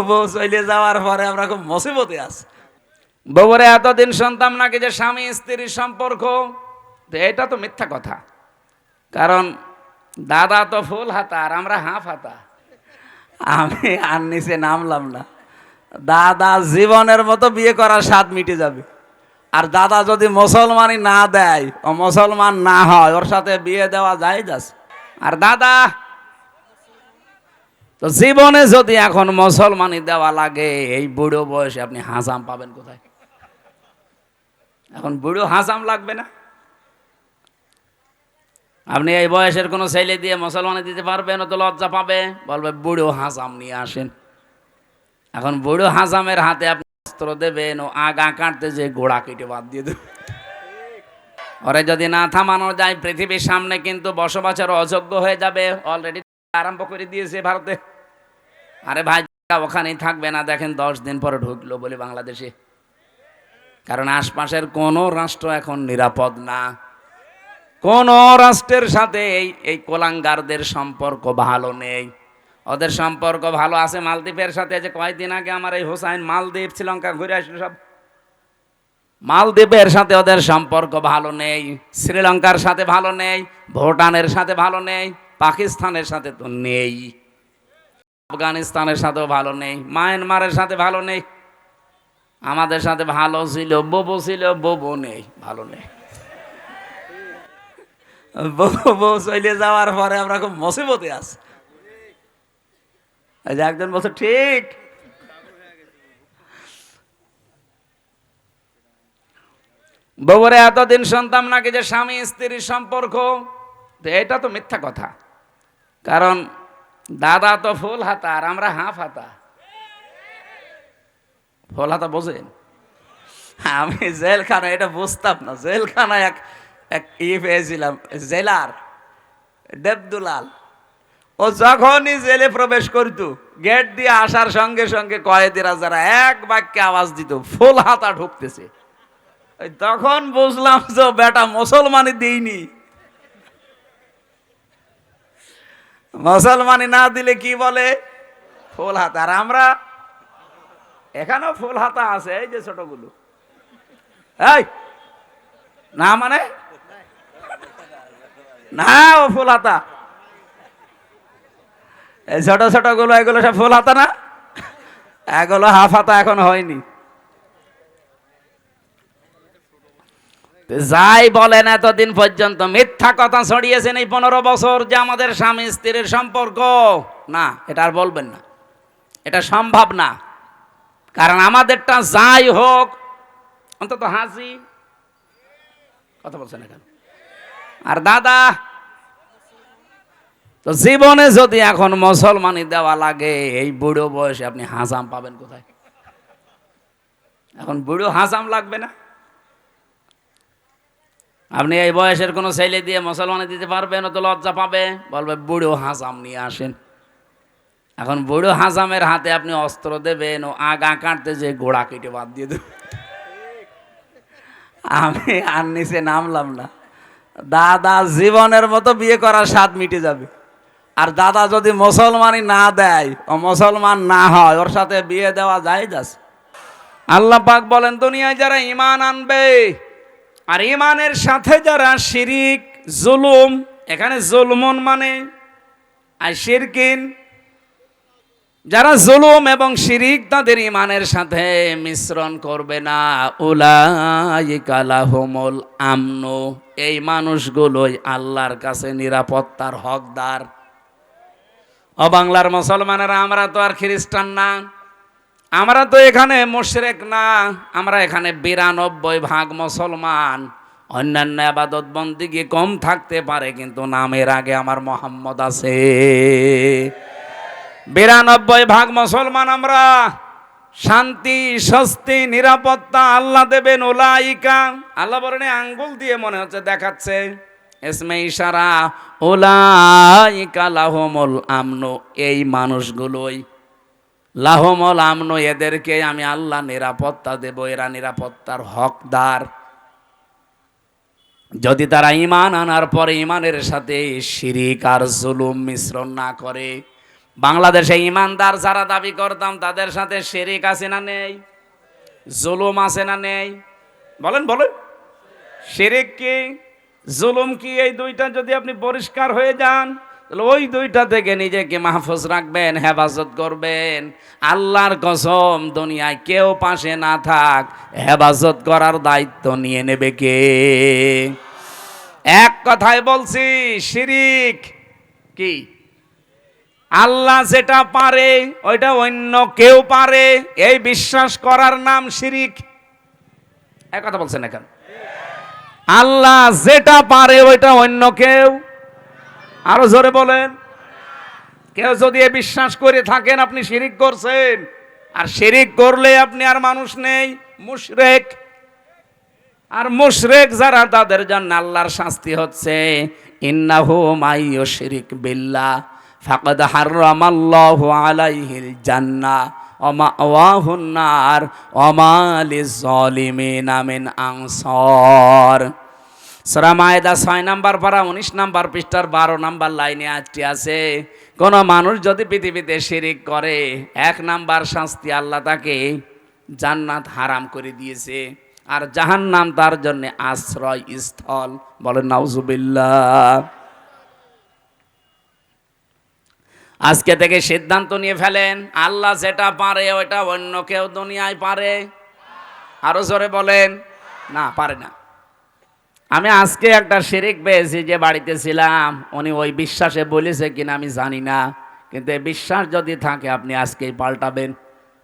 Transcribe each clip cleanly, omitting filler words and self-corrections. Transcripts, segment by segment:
বউ চলে যাওয়ার পরে আমরা খুব মুসিবতে আছি। বউরে এতদিন শুনতাম নাকি যে স্বামী স্ত্রীর সম্পর্ক, তো এটা তো মিথ্যা কথা। কারণ দাদা তো ফুল হাতা আর আমরা হাফ হাতা। আমি আর নিচে নামলাম না। দাদা জীবনের মতো বিয়ে করার স্বাদ মিটে যাবে। আর দাদা যদি মুসলমানই না দেয়, ও মুসলমান না হয়, ওর সাথে বিয়ে দেওয়া যায় যাচ্ছে। আর দাদা তো জীবনে যদি এখন মুসলমানি দেওয়া লাগে, এই বুড়ো বয়সে আপনি হাসাম পাবেন কোথায়? এখন বুড়ো হাসাম লাগবে না? আপনি এই বয়সের কোনো ছেলে দিয়ে মুসলমানি দিতে পারবেন? ও তো লজ্জা পাবে, বলবে বুড়ো হাসাম নিয়ে আসেন। এখন বুড়ো হাসামের হাতে আপনি অস্ত্র দেবেন, ও আগা কাটতে যে গোড়া কেটে বাদ দিয়ে দেবে। ওরে যদি না থামানো যায়, পৃথিবীর সামনে কিন্তু বসবাসের অযোগ্য হয়ে যাবে। অলরেডি আরম্ভ করে দিয়েছে ভারতে। আরে ভাই, ওখানেই থাকবে না, দেখেন 10 দিন পরে ঢুকলো বলে বাংলাদেশে। কারণ আশপাশের কোনো রাষ্ট্র এখন নিরাপদ না। কোন রাষ্ট্রের সাথে এই কোলাঙ্গারদের সম্পর্ক ভালো নেই। ওদের সম্পর্ক ভালো আছে মালদ্বীপের সাথে। যে কয়েকদিন আগে আমার এই হোসাইন মালদ্বীপ শ্রীলঙ্কা ঘুরে আসলো সব। মালদ্বীপের সাথে ওদের সম্পর্ক ভালো নেই, শ্রীলঙ্কার সাথে ভালো নেই, ভুটানের সাথে ভালো নেই, পাকিস্তানের সাথে তো নেই, আফগানিস্তানের সাথেও ভালো নেই, মায়ানমারের সাথে ভালো নেই। আমাদের সাথে ভালো ছিল, বোবো ছিল, বোবো নেই, ভালো নেই। বউ চলে যাওয়ার পরে আমরা খুব মুসিবতে আছি। একজন বলছে ঠিক। বউরে এতদিন শুনতাম নাকি যে স্বামী স্ত্রীর সম্পর্ক, তো এটা তো মিথ্যা কথা। কারণ দাদা তো ফুল হাতা আর আমরা হাফ হাতা। ফুল হাতা বোঝেন? আমি জেলখানায় এটা বুঝতাম না। জেলখানায় এক পেয়েছিলাম, জেলার দেবদুলাল। ও যখনই জেলে প্রবেশ করত, গেট দিয়ে আসার সঙ্গে সঙ্গে কয়েদিরা যারা এক বাক্যে আওয়াজ দিত, ফুল হাতা ঢুকতেছে। তখন বুঝলাম যে বেটা মুসলমানি দিইনি। মুসলমানি না দিলে কি বলে? ফুল হাতা। আর আমরা এখানেও ফুল হাতা আছে, এই যে ছোটগুলো। এই না মানে না, ও ফুল হাতা। এই ছোট ছোট গুলো, এগুলো সব ফুল হাতা না, এগুলো হাফ হাতা এখন হয়নি। যাই বলেন, এতদিন পর্যন্ত মিথ্যা কথা ছড়িয়েছেন এই 15 বছর যে আমাদের স্বামী স্ত্রীর সম্পর্ক না, এটা আর বলবেন না। এটা সম্ভব না। কারণ আমাদেরটা যাই হোক, অন্তত হাসি কথা বলছেন এখন। আর দাদা তো জীবনে যদি এখন মুসলমানি দেওয়া লাগে, এই বুড়ো বয়সে আপনি হাসাম পাবেন কোথায়? এখন বুড়ো হাসাম লাগবে না? আপনি এই বয়সের কোনো ছেলে দিয়ে মুসলমানি দিতে পারবেন? ও তো লজ্জা পাবে, বলবে বুড়ো হাসাম নিয়ে আসেন। এখন বুড়ো হাসামের হাতে আপনি অস্ত্র দেবেন, ও আগা কাটতে যে গোড়া কেটে বাদ দিয়ে দেবে। আমি আর নিচে নামলাম না। দাদা জীবনের মতো বিয়ে করার স্বাদ মিটে যাবে। আর দাদা যদি মুসলমানই না দেয়, ও মুসলমান না হয়, ওর সাথে বিয়ে দেওয়া যায় যাচ্ছে। আল্লাহ পাক বলেন, দুনিয়ায় যারা ঈমান আনবে আর ঈমানের সাথে যারা শিরিক জুলুম, এখানে জুলমুন মানে আর শিরকিন, যারা জুলুম এবং শিরিক তাদের ঈমানের সাথে মিশ্রণ করবে না, উলাইকা লাহুমুল আমন, এই মানুষগুলোই আল্লাহর কাছে নিরাপত্তার হকদার। ও বাংলার মুসলমানেরা, আমরা তো আর খ্রিস্টান না, আমরা তো এখানে মুশরিক না, আমরা এখানে 92% মুসলমান। অন্যান্য ইবাদত বন্দেগী কম থাকতে পারে, কিন্তু নামের আগে আমার মোহাম্মদ আছে। 92% মুসলমান আমরা। শান্তি, স্বস্তি, নিরাপত্তা আল্লাহ দেবেন। উলাইকা, আল্লাহ বলেন আঙ্গুল দিয়ে মনে হচ্ছে দেখাচ্ছে, ইসমে ইশারা, উলাইকা লাহুমুল আমন, এই মানুষগুলোই লাহুমুল আমন, এদেরকে আমি আল্লাহ নিরাপত্তা দেব, এরা নিরাপত্তার হকদার। যদি তারা ঈমান আনার পরে ঈমানের সাথে শিরিক আর জুলুম মিশ্রণ না করে, বাংলাদেশে ইমানদার যারা দাবি করতাম তাদের সাথে শিরিক আছে না নেই, জুলুম আছে না নেই? বলেন বলেন, শিরিক কি জুলুম কি, এই দুইটা যদি আপনি পরিষ্কার হয়ে যান তাহলে ওই দুইটা থেকে নিজেকে মাহফুজ রাখবেন, হেফাজত করবেন। আল্লাহর কসম, দুনিয়ায় কেউ পাশে না থাক, হেফাজত করার দায়িত্ব নিয়ে নেবে কে? এক কথায় বলছি, শিরিক কি? আল্লাহ যেটা পারে ওইটা অন্য কেউ পারে, এই বিশ্বাস করার নাম শিরিক। এক কথা বলছেন এখন, আল্লাহ যেটা পারে ওইটা অন্য কেউ, আরো জোরে বলেন। কেউ যদি এ বিশ্বাস করে থাকেন আপনি শিরিক করছেন, আর শিরিক করলে আপনি আর মানুষ নেই, মুশরিক। আর মুশরিক যারা, তাদের জন্য আল্লাহর শাস্তি হচ্ছে ইন্নাহু মাইয়ুশরিক বিল্লাহ ফাকাদ হারামাল্লাহু আলাইহিল জান্নাহ ওয়া মাওয়াহুন নার ওয়া মা লিয-যালিমিনা মিন আনসার। সূরা মায়েদা 6 নম্বর পারা 19 নম্বর পৃষ্ঠার 12 নম্বর লাইনে আয়াতটি আছে, কোন মানুষ যদি পৃথিবীতে শিরিক করে, 1 নম্বর শাস্তি, আল্লাহ তাকে জান্নাত হারাম করে দিয়েছে, আর জাহান্নাম তার জন্য আশ্রয় স্থল। বলেন নাউজুবিল্লাহ। আজকে থেকে সিদ্ধান্ত নিয়ে ফেলেন, আল্লাহ যেটা পারে ওটা অন্য কেউ দুনিয়ায় পারে? আরো জোরে বলেন, না পারে না। আমি আজকে একটা শিরিক পেয়েছি, যে বাড়িতে ছিলাম উনি ওই বিশ্বাসে বলেছে কিনা আমি জানি না, কিন্তু এই বিশ্বাস যদি থাকে আপনি আজকেই পাল্টাবেন।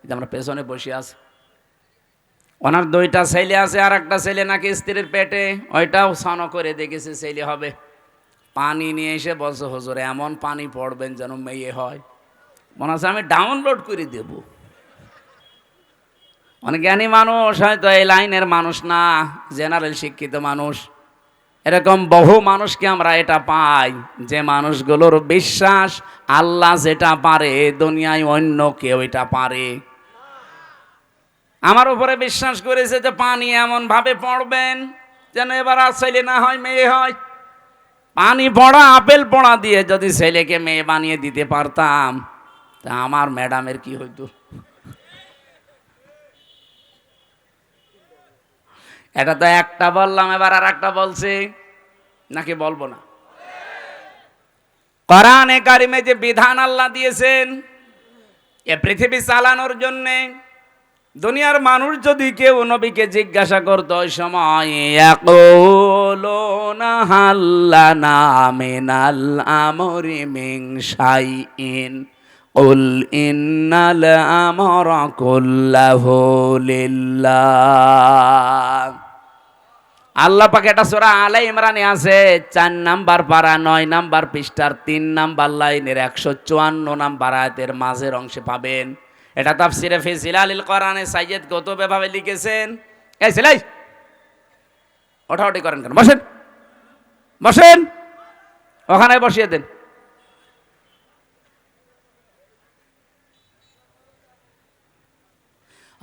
যে আমরা পেছনে বসে আছি, ওনার 2টা ছেলে আছে, আর একটা ছেলে নাকি স্ত্রীর পেটে, ওইটাও সানো করে দেখেছে ছেলে হবে। পানি নিয়ে এসে বলছে, হুজুর এমন পানি পড়বেন যেন মেয়ে হয়। মনে হচ্ছে আমি ডাউনলোড করে দেব। অনেক জ্ঞানী মানুষ, হয়তো এই লাইনের মানুষ না, জেনারেল শিক্ষিত মানুষ, এরকম বহু মানুষকে আমরা এটা পাই, যে মানুষগুলোর বিশ্বাস আল্লাহ যেটা পারে দুনিয়ায় অন্য কেউ এটা পারে। আমার উপরে বিশ্বাস করেছে যে পানি এমন ভাবে পড়বেন যেন এবার আর ছেলে না হয় মেয়ে হয়। পানি পড়া, আপেল পড়া দিয়ে যদি ছেলেকে মেয়ে বানিয়ে দিতে পারতাম, তা আমার ম্যাডামের কি হইতো? এটা তো একটা বললাম, এবার আর একটা বলছি, নাকি বলবো না? কোরআনে কারিমে যে বিধান আল্লাহ দিয়েছেন এ পৃথিবী চালানোর জন্যে, দুনিয়ার মানুষ যদি কেউ নবীকে জিজ্ঞাসা করতো ওই সময়, ইয়াকুলুনা হাল্লানা মিনাল আমরি মিন শাইইন কুল ইন্নাল আমরা কুল্লাহু লিল্লাহ। আল্লাহ পাক এটা সূরা আলে ইমরানে আছে, 4 নাম্বার পারা 9 নাম্বার পৃষ্ঠার 3 নাম্বার লাইনের 154 নাম্বার আয়াতের মাঝের অংশে পাবেন। এটা তাফসিরে ফি জিলালিল কোরআনে সাইয়্যিদ কুতুব এভাবে লিখেছেন। এই ছেলে, ওঠাউঠি করেন কেন? বসেন বসেন, ওখানে বসিয়ে দেন।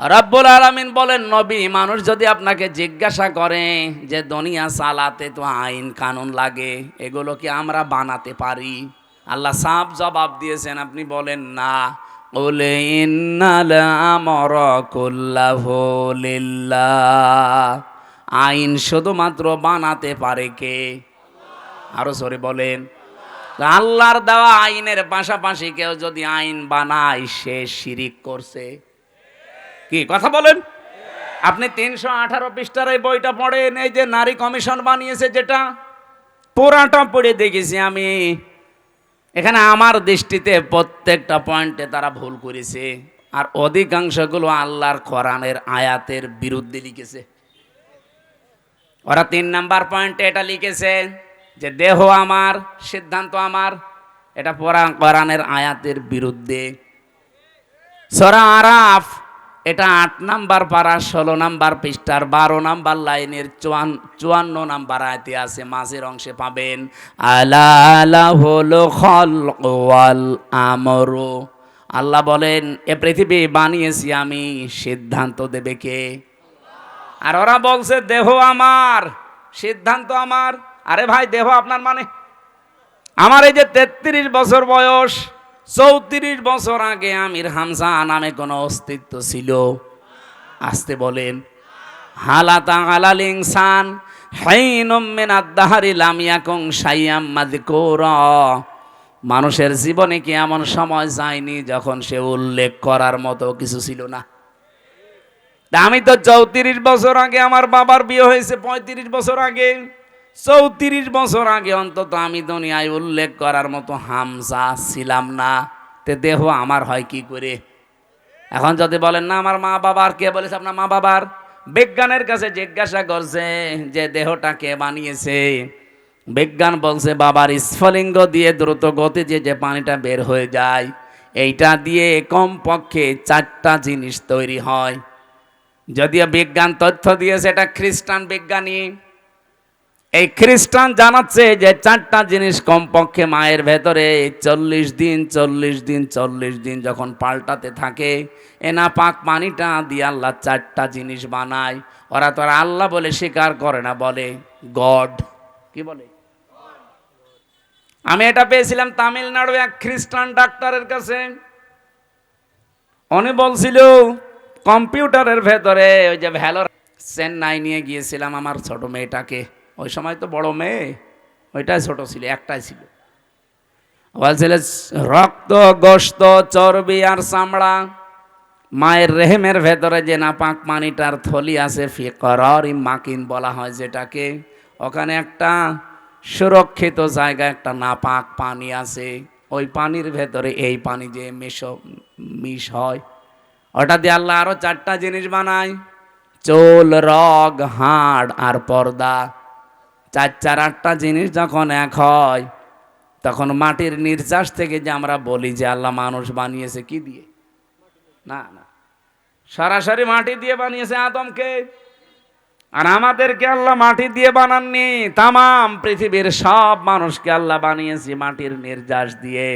রব্বুল আলামিন বলেন, নবী, মানুষ যদি আপনাকে জিজ্ঞাসা করে যে দুনিয়া চালাতে তো আইন কানুন লাগে, এগুলো কি আমরা বানাতে পারি? আল্লাহ সাফ জবাব দিয়েছেন, আপনি বলেন না। কুল ইন্নাল আমরা কুল্লাহু লিল্লাহ। আইন শুধুমাত্র বানাতে পারে কে? আরো জোরে বলেন। আল্লাহর দেওয়া আইনের পাশাপাশি কেউ যদি আইন বানায়, সে শিরিক করছে। কি কথা বলেন? আপনি 318 পৃষ্ঠার এই বইটা পড়েন, এই যে নারী কমিশন বানিয়েছে, যেটা পুরাটা পড়ে দেখেছি আমি। এখানে আমার দৃষ্টিতে প্রত্যেকটা পয়েন্টে তারা ভুল করেছে, আর অধিকাংশগুলো আল্লাহর কোরআনের আয়াতের বিরুদ্ধে লিখেছে। ওরা 3 নাম্বার পয়েন্টে এটা লিখেছে যে দেহ আমার, সিদ্ধান্ত আমার, এটা কোরআনের আয়াতের বিরুদ্ধে। সূরা আরাফ এটা 8 নাম্বার পারা 16 নাম্বার পৃষ্ঠার 12 নাম্বার লাইনের 54 নাম্বার আয়াতে আছে, মাঝের অংশে পাবেন আলা লাহুল খালকু ওয়াল আমরু। আল্লাহ বলেন, এ পৃথিবী বানিয়েছি আমি, সিদ্ধান্ত দেবে কে? আর ওরা বলছে দেহ আমার, সিদ্ধান্ত আমার। আরে ভাই, দেহ আপনার মানে? আমার এই যে 33 বছর বয়স, 34 বছর আগে আমির হামজা নামে কোনো অস্তিত্ব ছিল? আসতে বলেন। হালাতা আলাল ইনসান হাইনুম মিনাদ দাহরি লাম ইয়াকুন শাইয়াম মাযকুরা। মানুষের জীবনে কি এমন সময় যায়নি যখন সে উল্লেখ করার মতো কিছু ছিল না? আমি তো 34 বছর আগে আমার বাবার বিয়ে হয়েছে, 35 বছর আগে, 34 বছর আগে অন্তত আমি দুনিয়ায় উল্লেখ করার মতো হামজা ছিলাম না। তে দেহ আমার হয় কি করে? এখন যদি বলেন না আমার মা বাবার, কে বলেছে আপনার মা বাবার? বিজ্ঞানের কাছে জিজ্ঞাসা করছে যে দেহটা কে বানিয়েছে? বিজ্ঞান বলছে বাবার স্ফলিঙ্গ দিয়ে দ্রুত গতিতে যে পানিটা বের হয়ে যায়, এইটা দিয়ে কমপক্ষে 4টা জিনিস তৈরি হয়। যদিও বিজ্ঞান তথ্য দিয়েছে, এটা খ্রিস্টান বিজ্ঞানী, এই খ্রিস্টান জানাচ্ছে যে 4টা জিনিস কমপক্ষে মায়ের ভেতরে 40 দিন 40 দিন 40 দিন যখন পাল্টাতে থাকে, এনা পাক পানিটা দিয়ে আল্লাহ 4টা জিনিস বানায়। ওরা তো আর আল্লাহ বলে স্বীকার করে না, বলে গড। কি বলে? আমি এটা পেয়েছিলাম তামিলনাড়ু এক খ্রিস্টান ডাক্তারের কাছে। উনি বলছিল কম্পিউটারের ভেতরে ওই যে ভ্যালোর, চেন্নাই নিয়ে গিয়েছিলাম আমার ছোট মেয়েটাকে, ওই সময় তো বড় মেয়ে, ওইটাই ছোট ছিল, একটাই ছিল। বলছিল রক্ত, গোশত, চর্বি আর চামড়া, মায়ের রেহেমের ভেতরে যে নাপাক পানিটার থলি আছে, ফিকরার মাকিন বলা হয় যেটাকে, ওখানে একটা সুরক্ষিত জায়গা, একটা নাপাক পানি আছে। ওই পানির ভেতরে এই পানি যে মিশ হয়, ওটা দিয়ে আল্লাহ আরো 4টা জিনিস বানায়, চুল, রগ, হাড় আর পর্দা। 4 4 8টা জিনিস যখন এক হয়, তখন মাটির নির্যাস থেকে যে আমরা বলি যে আল্লাহ মানুষ বানিয়েছে কি দিয়ে? না না, সরাসরি মাটি দিয়ে বানিয়েছে আদমকে। আর আমাদেরকে আল্লাহ মাটি দিয়ে বানাননি, তামাম পৃথিবীর সব মানুষকে আল্লাহ বানিয়েছে মাটির নির্যাস দিয়ে।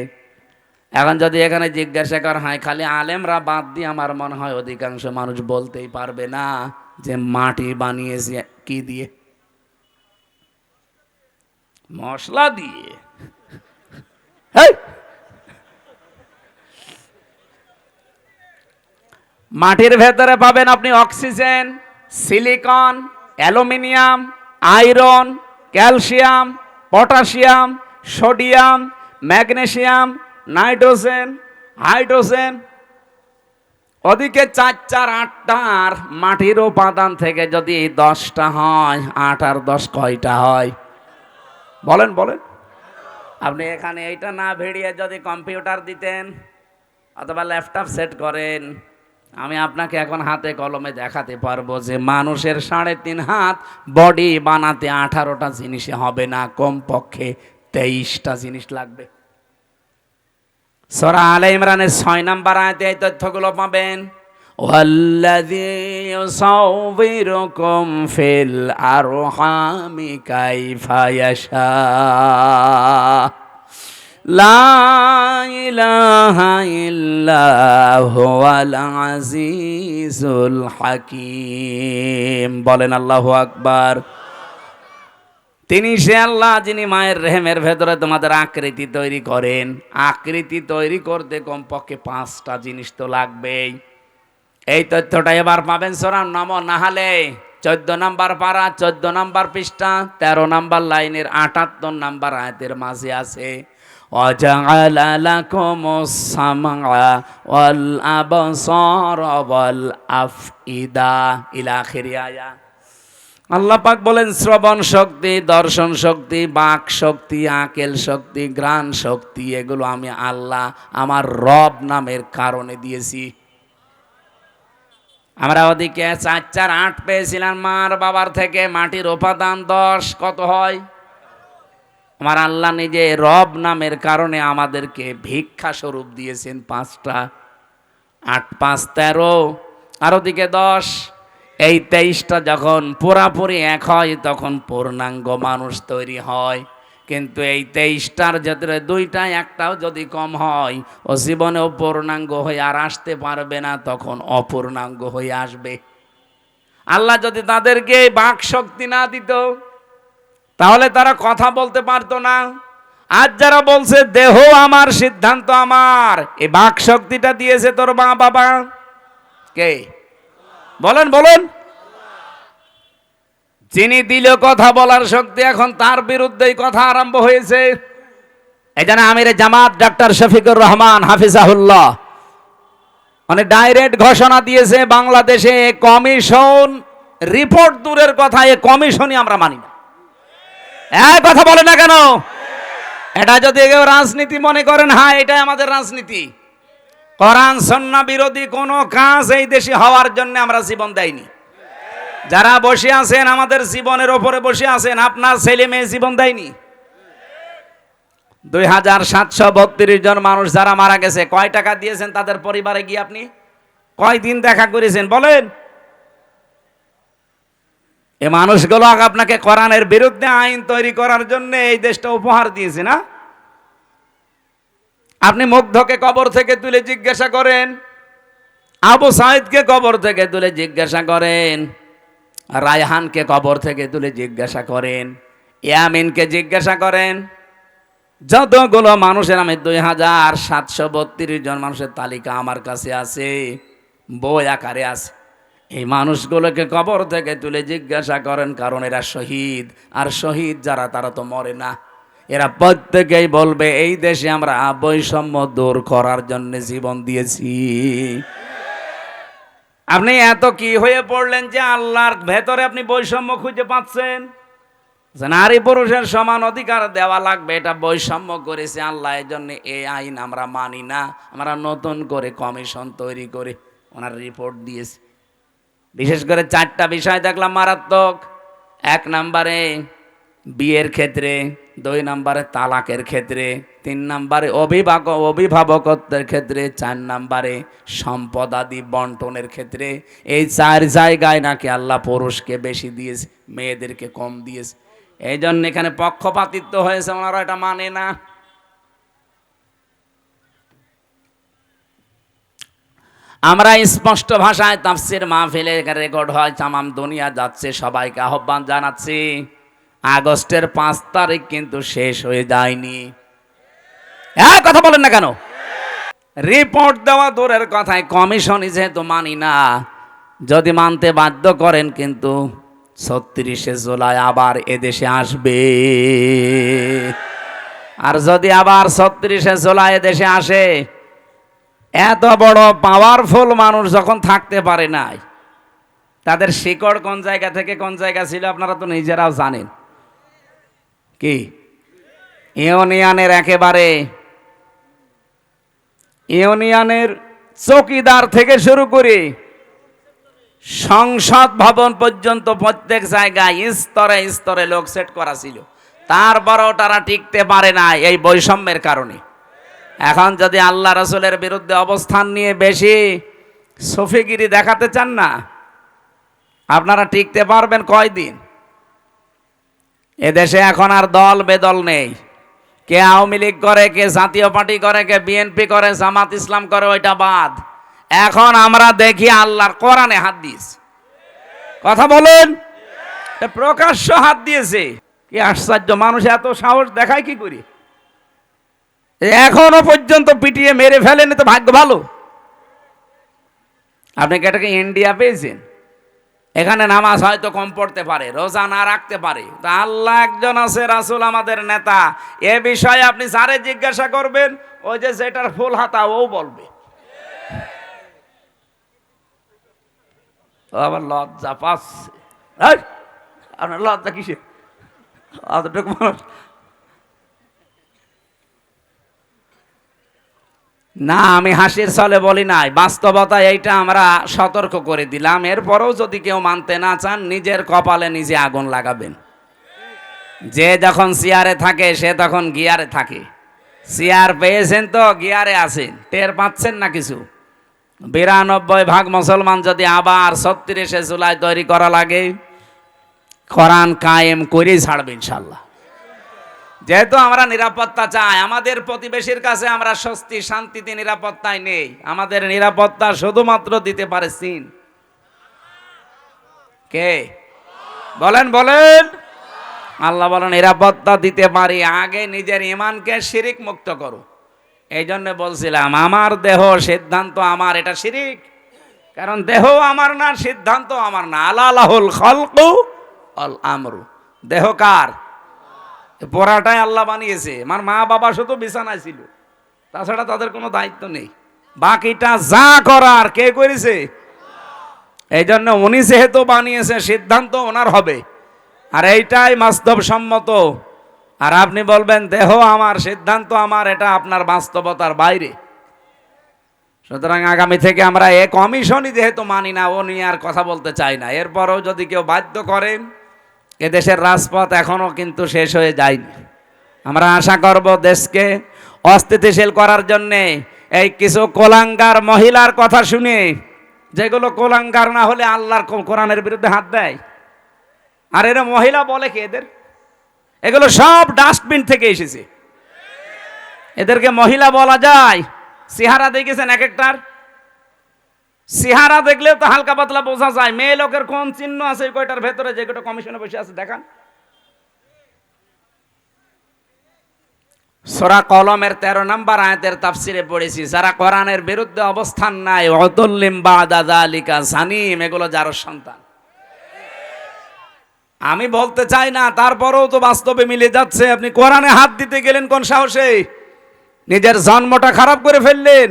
এখন যদি এখানে জিজ্ঞাসা করা হয় খালি আলেমরা বাদ দিয়ে, আমার মনে হয় অধিকাংশ মানুষ বলতেই পারবে না যে মাটি বানিয়েছে কি দিয়ে? মশলা দিয়ে। মাটির ভেতরে পাবেন আপনি oxygen, silicon, aluminium, iron, calcium, potassium, sodium, magnesium, nitrogen, hydrogen. ওদিকে 4 4 8টার মাটির উপাদান থেকে যদি 10টা হয়, 8 আর 10 কয়টা হয়? বলেন বলেন। আপনি এখানে এইটা না ভিড়িয়ে যদি কম্পিউটার দিতেন অথবা ল্যাপটপ সেট করেন, আমি আপনাকে এখন হাতে কলমে দেখাতে পারবো যে মানুষের 3.5 হাত বডি বানাতে 18টা জিনিসে হবে না, কমপক্ষে 23টা জিনিস লাগবে। সূরা আলে ইমরানের 6 নম্বর আয়াতে এই তথ্যগুলো পাবেন। ওয়াল্লাযী ইউসাউবিরুকুম ফিল আরহামি কাইফা ইয়াশা লা ইলাহা ইল্লা হুয়াল আজিজুল হাকীম। বলেন আল্লাহু আকবার। তিনি সে আল্লাহ যিনি মায়ের রেহেমের ভেতরে তোমাদের আকৃতি তৈরি করেন। আকৃতি তৈরি করতে কমপক্ষে 5টা জিনিস তো লাগবেই। এই তথ্যটা এবার পাবেন সূরা নাহলে 14 নম্বর পারা, 14 নম্বর পৃষ্ঠা, 13 নম্বর লাইনের 78 নম্বর আয়াতের মাঝে আছে। وَجَعَلَ لَكُمُ السَّمْعَ وَالْأَبْصَارَ وَالْأَفْئِدَةَ ইলা আখিরি আয়া। আল্লাহ পাক বলেন শ্রবণ শক্তি, দর্শন শক্তি, বাক শক্তি, আকেল শক্তি, ঘ্রাণ শক্তি, এগুলো আমি আল্লাহ আমার রব নামের কারণে দিয়েছি। আমরা ওদিকে 4 4 8 পেয়েছিলাম মার বাবার থেকে, মাটির উপাদান 10, কত হয়? আমার আল্লাহ নিজে রব নামের কারণে আমাদেরকে ভিক্ষা স্বরূপ দিয়েছেন 5টা। 8 5 13, আর ওদিকে 10। এই 23টা যখন পুরাপুরি এক হয় তখন পূর্ণাঙ্গ মানুষ তৈরি হয়। কিন্তু এই 23টার ভেতরে 2টা 1টাও যদি কম হয়, ও জীবনেও পূর্ণাঙ্গ হয়ে আর আসতে পারবে না, তখন অপূর্ণাঙ্গ হয়ে আসবে। আল্লাহ যদি তাদেরকে বাক শক্তি না দিত, তাহলে তারা কথা বলতে পারতো না। আজ যারা বলছে দেহ আমার সিদ্ধান্ত আমার, এই বাক শক্তিটা দিয়েছে তোর মা বাবা কে? বলেন বলেন। যিনি দিল কথা বলার শক্তি, এখন তার বিরুদ্ধেই কথা আরম্ভ হয়েছে। এই জন্য আমিরে জামাত ডাক্তার শফিকুর রহমান হাফিজাহুল্লাহ মানে ডাইরেক্ট ঘোষণা দিয়েছে, বাংলাদেশে কমিশন রিপোর্ট দূরের কথা, এই কমিশনই আমরা মানি না। এক কথা বলে না কেন? এটা যদি কেউ রাজনীতি মনে করেন, হ্যাঁ এটাই আমাদের রাজনীতি। কোরআন সুন্নাহ বিরোধী কোনো কাজ এই দেশে হওয়ার জন্য আমরা জীবন দেইনি। যারা বসে আছেন আমাদের জীবনের ওপরে বসে আছেন, আপনার ছেলে মেয়ে জীবন দেয়নি। 2732 জন মানুষ যারা মারা গেছে, কয় টাকা দিয়েছেন তাদের পরিবারে গিয়ে? আপনি কয় দিন দেখা করেছেন বলেন? এই মানুষগুলো আপনাকে কোরআনের বিরুদ্ধে আইন তৈরি করার জন্য এই দেশটা উপহার দিয়েছে না? আপনি মুগ্ধকে কবর থেকে তুলে জিজ্ঞাসা করেন, আবু সাইদকে কবর থেকে তুলে জিজ্ঞাসা করেন, রায়হানকে কবর থেকে তুলে জিজ্ঞাসা করেন, ইয়ামিনকে জিজ্ঞাসা করেন, যতগুলো মানুষের, আমি 2732 জন মানুষের তালিকা আমার কাছে আছে, বই আকারে আছে। এই মানুষগুলোকে কবর থেকে তুলে জিজ্ঞাসা করেন, কারণ এরা শহীদ। আর শহীদ যারা, তারা তো মরে না। এরা প্রত্যেকেই বলবে এই দেশে আমরা বৈষম্য দূর করার জন্য জীবন দিয়েছি। আপনি এত কি হয়ে পড়লেন যে আল্লাহর ভেতরে আপনি বৈষম্য খুঁজে পাচ্ছেন? নারী পুরুষের সমান অধিকার দেওয়া লাগবে, এটা বৈষম্য করেছে আল্লাহ। এই জন্য এই আইন আমরা মানি না। আমরা নতুন করে কমিশন তৈরি করে ওনার রিপোর্ট দিয়েছি। বিশেষ করে 4টা বিষয় দেখলাম মারাত্মক। 1 নম্বরে বিয়ের ক্ষেত্রে, 2 নম্বরে তালাকের ক্ষেত্রে, 3 নম্বরে অভিভাবকত্বের ক্ষেত্রে, 4 নম্বরে সম্পদাদি বন্টনের ক্ষেত্রে। এই 4 জায়গায় নাকি আল্লাহ পুরুষকে বেশি দিয়েছে, মেয়েদেরকে কম দিয়েছে। এই জন্য এখানে পক্ষপাতিত্ব হয়েছে, ওনারা এটা মানে না। আমরা স্পষ্ট ভাষায় তাফসীর মাহফিলে রেকর্ড হয়, তামাম দুনিয়া যাচ্ছে, সবাইকে আহ্বান জানাচ্ছি, আগস্টের 5 তারিখ কিন্তু শেষ হয়ে যায়নি। হ্যাঁ, কথা বলেন না কেন? রিপোর্ট দেওয়া দূরের কথায় কমিশনই যেহেতু মানি না, যদি মানতে বাধ্য করেন কিন্তু 36শে জুলাই আবার এদেশে আসবে। আর যদি আবার 36শে জুলাই এদেশে আসে, এত বড় পাওয়ারফুল মানুষ যখন থাকতে পারে নাই, তাদের শিকড় কোন জায়গা থেকে কোন জায়গা ছিল আপনারা তো নিজেরাও জানেন। কি ইউনিয়নের একেবারে ইউনিয়নের চৌকিদার থেকে শুরু করে সংসদ ভবন পর্যন্ত প্রত্যেক জায়গায় স্তরে স্তরে লোক সেট করা ছিল, তারপরও তারা টিকতে পারে না এই বৈষম্যের কারণে। এখন যদি আল্লাহ রাসূলের বিরুদ্ধে অবস্থান নিয়ে বেশি সফিগিরি দেখাতে চান না, আপনারা টিকতে পারবেন কয়দিন? এদেশে এখন আর দল বেদল নেই। কে আওয়ামী লীগ করে, কে জাতীয় পার্টি করে, কে বিএনপি করে, জামাত ইসলাম করে, ওইটা বাদ। এখন আমরা দেখি আল্লাহর কোরআনে হাত দিয়েছে। কথা বলেন, প্রকাশ্য হাত দিয়েছে। কি আশ্চর্য, মানুষ এত সাহস দেখায় কি করি? এখনো পর্যন্ত পিটিয়ে মেরে ফেলেনি, তো ভাগ্য ভালো। আপনি কি এটাকে ইন্ডিয়া পেয়েছেন? এখানে নামাজ হয়তো কম পড়তে পারে, রোজা না রাখতে পারে, তা আল্লাহ একজন আছে, রাসূল আমাদের নেতা। এ বিষয়ে আপনি যারে জিজ্ঞাসা করবেন, ওই যে যেটার ফুল হাতা ও বলবে। আবার লজ্জা পাচ্ছে। আপনার লজ্জা কিসে? অতটুকু মানুষ না, আমি হাসির ছলে বলি নাই, বাস্তবতা এইটা আমরা সতর্ক করে দিলাম। এরপরেও যদি কেউ মানতে না চান, নিজের কপালে নিজে আগুন লাগাবেন। যে যখন চেয়ারে থাকে সে তখন গিয়ারে থাকে। চেয়ার পেয়েছেন তো গিয়ারে আছেন, টের পাচ্ছেন না কিছু। 92% মুসলমান যদি আবার 36শে জুলাই তৈরি করা লাগে, কোরআন কায়েম করেই ছাড়বে ইনশাল্লাহ। যেহেতু আমরা নিরাপত্তা চাই, আমাদের প্রতিবেশীর কাছে আমরা স্বস্তি শান্তিতে নিরাপত্তায় নেই। আমাদের নিরাপত্তা শুধুমাত্র দিতে পারে চীন। কে? বলেন বলেন। আল্লাহ বলেন নিরাপত্তা দিতে পারি, আগে নিজের ইমানকে শিরিক মুক্ত করো। এই জন্য বলছিলাম আমার দেহ সিদ্ধান্ত আমার, এটা শিরিক। কারণ দেহ আমার না, সিদ্ধান্ত আমার না। আলালাহুল খালকু আল আমরু, দেহ কার? পড়াটাই আল্লাহ বানিয়েছে। আমার মা বাবা শুধু বিছানায় ছিল, তাছাড়া তাদের কোনো দায়িত্ব নেই। বাকিটা যা করার কে করেছে? এই জন্য উনি যেহেতু বানিয়েছে, সিদ্ধান্ত ওনার হবে, আর এইটাই বাস্তবসম্মত। আর আপনি বলবেন দেহ আমার, সিদ্ধান্ত আমার, এটা আপনার বাস্তবতার বাইরে। সুতরাং আগামী থেকে আমরা এ কমিশনই যেহেতু মানি না, ও নিয়ে আর কথা বলতে চাই না। এরপরও যদি কেউ বাধ্য করেন, এদেশের রাজপথ এখনো কিন্তু শেষ হয়ে যায়নি। আমরা আশা করব দেশকে অস্থিতিশীল করার জন্যে এই কিছু কোলাঙ্গার মহিলার কথা শুনে, যেগুলো কোলাঙ্গার না হলে আল্লাহর কোরআনের বিরুদ্ধে হাত দেয়। আর এরা মহিলা বলে কি এদের? এগুলো সব ডাস্টবিন থেকে এসেছে। এদেরকে মহিলা বলা যায়? চেহারা দেখেছেন এক একটার? চেহারা দেখলেও তো হালকা পাতলা বোঝা যায় মেয়ে লোকের কোন চিহ্ন আছে এই কয়টার ভেতরে, যে কয়টা কমিশনে বসে আছে দেখান। সূরা কলমের 13 নম্বর আয়াতের তাফসিরে পড়েছি, যারা কোরআনের বিরুদ্ধে অবস্থান নাই, ওয়াতুল্লিম বাদা যালিকা জানিম, এগুলো যার সন্তান। আমি বলতে চাই না, তারপরেও তো বাস্তবে মিলে যাচ্ছে। আপনি কোরআনে হাত দিতে গেলেন কোন সাহসে? নিজের জন্মটা খারাপ করে ফেললেন।